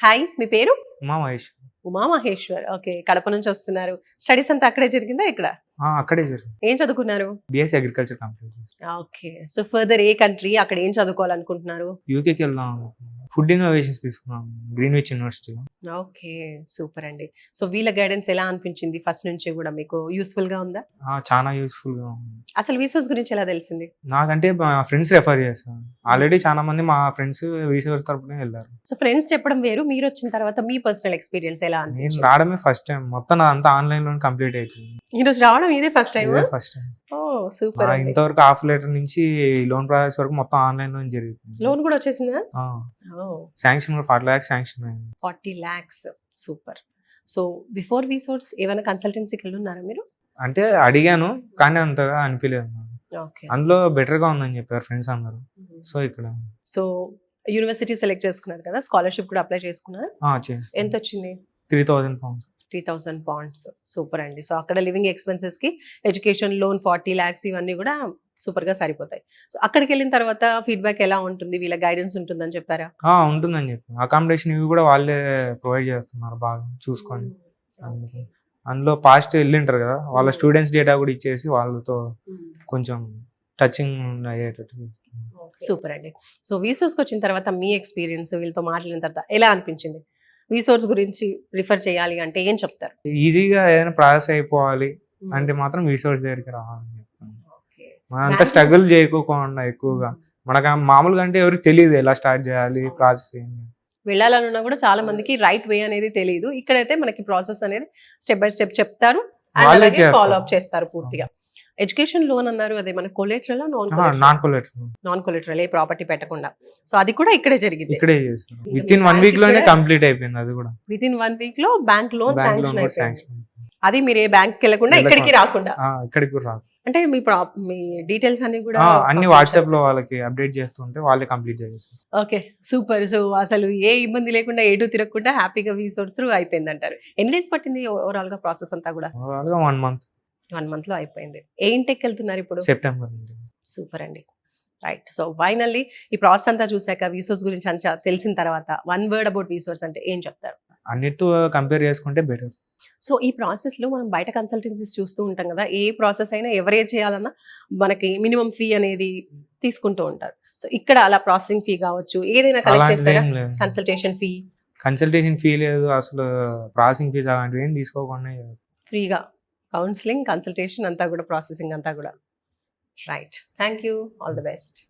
Hi, మీ పేరు? Uma Mahesh. Uma Maheshwar. Okay. Kadapa నుంచి వస్తున్నారు. స్టడీస్ అంతా అక్కడే జరిగిందా ఇక్కడ? అక్కడే జరిగింది. ఏం చదువుకున్నారు? బీఎస్సీ అగ్రికల్చర్ కంప్లీట్ చేశాను. ఓకే. సో ఫర్దర్ ఏ కంట్రీ, అక్కడ ఏం చదువుకోవాలనుకుంటున్నారు? యూకేకి వెళ్దాం అనుకున్నాను. ఫుడ్ ఇన్నోవేషన్స్ తీసుకున్నాం గ్రీన్విచ్ యూనివర్సిటీలో. ఓకే. సూపర్ అండి. సో వీళ్ళ గైడెన్స్ ఎలా అనిపించింది ఫస్ట్ నుంచి కూడా మీకు యూస్ఫుల్ గా ఉందా? చాలా యూస్ఫుల్గా ఉంది. అసలు వీసోస్ గురించి ఎలా తెలిసింది? నాకంటే మా ఫ్రెండ్స్ రెఫర్ చేశాను. ఆల్రెడీ చాలా మంది మా ఫ్రెండ్స్ వీసీ తరపునే వెళ్ళారు. సో ఫ్రెండ్స్ చెప్పడం వేరు, మీరు వచ్చిన తర్వాత మీ పర్సనల్ ఎక్స్పీరియన్స్ ఎలా నేను అనిపించింది? రావడమే ఫస్ట్ టైం. మొత్తం నాదంతా ఆన్లైన్ లో కంప్లీట్ అయిపోయింది. ఈ రోజు రావడం ఇదే first time? First time. Oh super. ఇంతవరకు హాఫ్ లెటర్ నుంచి లోన్ ప్రాసెస్ వరకు మొత్తం ఆన్లైన్ లో జరుగుతుంది. లోన్ కూడా వచ్చేసిందా? శాంక్షన్ 40 lakhs శాంక్షన్ అయింది. 40 lakhs. సూపర్. సో బిఫోర్ వీసోర్స్ ఏమైనా కన్సల్టెన్సీకి వెళ్ళున్నారా మీరు? అంటే అడిగాను కానీ అంతగా అనిపించలేదు. ఓకే. అందులో బెటర్ గా ఉందని చెప్పారు ఫ్రెండ్స్ అందరూ. సో ఇక్కడ సో యూనివర్సిటీ సెలెక్ట్ చేసుకున్నారు కదా, స్కాలర్షిప్ కూడా అప్లై చేసుకున్నారు. ఎంత వచ్చింది? 3,000 pounds. 3,000 pounds. సూపర్ అండి. సో అక్కడ లివింగ్ ఎక్స్పెన్సెస్ కి ఎడ్యుకేషన్ లోన్ 40 lakhs ఇవన్నీ కూడా సూపర్ గా సరిపోతాయి. సో అక్కడికి వెళ్ళిన తర్వాత ఫీడ్బ్యాక్ ఎలా ఉంటుంది? వీళ్ళ గైడెన్స్ ఉంటుందని చెప్పారా? ఉంటుందని చెప్పి అకామిడేషన్ ఇవి కూడా వాళ్ళే ప్రొవైడ్ చేస్తున్నారు బాగా చూసుకొని. అందులో పాస్ట్ వెళ్ళింటారు కదా, వాళ్ళ స్టూడెంట్స్ డేటా కూడా ఇచ్చేసి వాళ్ళతో కొంచెం టచింగ్ అయ్యేటట్టు. సూపర్ అండి. సో వీసోర్స్కి వచ్చిన తర్వాత మీ ఎక్స్పీరియన్స్, వీళ్ళతో మాట్లాడిన తర్వాత ఎలా అనిపించింది? వీసోర్స్ గురించి రిఫర్ చేయాలి అంటే ఏం చెప్తారు? ఈజీగా ఏదైనా ప్రాసెస్ అయిపోవాలి అంటే మాత్రం వీసోర్స్ దగ్గరికి రావాలని చెప్తాను. మనంతా స్ట్రగుల్ చేయకోకుండా ఎక్కువగా మనకు మామూలుగా అంటే ఎవరికి తెలియదు ఎలా స్టార్ట్ చేయాలి ప్రాసెస్ ఏంటి. వెళ్ళాలన్నా కూడా చాలా మందికి రైట్ వే అనేది తెలియదు. ఇక్కడైతే మనకి ప్రాసెస్ అనేది స్టెప్ బై స్టెప్ చెప్తారు, ఫాలో అప్ చేస్తారు పూర్తిగా. ఎడ్యుకేషన్ లోన్ అన్నారు, అదే మన కొలెటరల్ నాన్ కొలెటరల్ ఏ ప్రాపర్టీ పెట్టకుండా. సో అది కూడా ఇక్కడే జరిగింది. ఇక్కడే చేశారు. విత్ ఇన్ 1 week లోనే కంప్లీట్ అయిపోయింది. అది కూడా విత్ ఇన్ 1 week లో బ్యాంక్ లోన్ శాంక్షన్ అయిపోయింది. అది మీరు ఏ బ్యాంక్ కి వెళ్ళకుండా ఇక్కడికి రాకుండా. ఇక్కడికి కూడా రాదు. అంటే మీ డీటెయిల్స్ అన్ని కూడా అన్ని వాట్సాప్ లో వాళ్ళకి అప్డేట్ చేస్తుంటే వాళ్ళే కంప్లీట్ చేసేస్తారు. Okay super. సో అసలు ఏ ఇబ్బంది లేకుండా ఎటు తిరగకుండా హ్యాపీగా వీసోర్ త్రూ అయిపోయింది అంటారు. ఎన్ని డేస్ పట్టింది ఓవరాల్ గా ప్రాసెస్ అంతా కూడా? 1 month. 1 month లో అయిపోయింది. ఏ ఇంటెక్ వెళ్తున్నారు ఇప్పుడు? సెప్టెంబర్. సూపర్ అండి. రైట్. సో ఫైనల్లీ ఈ ప్రాసెస్ అంతా చూసాక, వీసోర్స్ గురించి అంతా తెలిసిన తర్వాత, 1 word అబౌట్ వీసోర్స్ అంటే ఏం చెప్తారు? అన్నిటితో కంపేర్ చేసుకుంటే బెటర్. సో ఈ ప్రాసెస్ లో మనం బయట కన్సల్టెన్సీస్ చూస్తూ ఉంటాం కదా, ఏ ప్రాసెస్ అయినా ఎవరే చేయాలన్నా మనకి మినిమం ఫీ అనేది తీసుకుంటూ ఉంటారు. సో ఇక్కడ అలా ప్రాసెసింగ్ ఫీ కావచ్చు ఏదైనా కలెక్ట్ చేస్తారా? కన్సల్టేషన్ ఫీ లేదు, అసలు ప్రాసెసింగ్ ఫీజ్ అలాంటివి ఏం తీసుకోకుండా ఫ్రీగా కౌన్సిలింగ్, కన్సల్టేషన్ అంతా కూడా, ప్రాసెసింగ్ అంతా కూడా. Right. Thank you. All the best.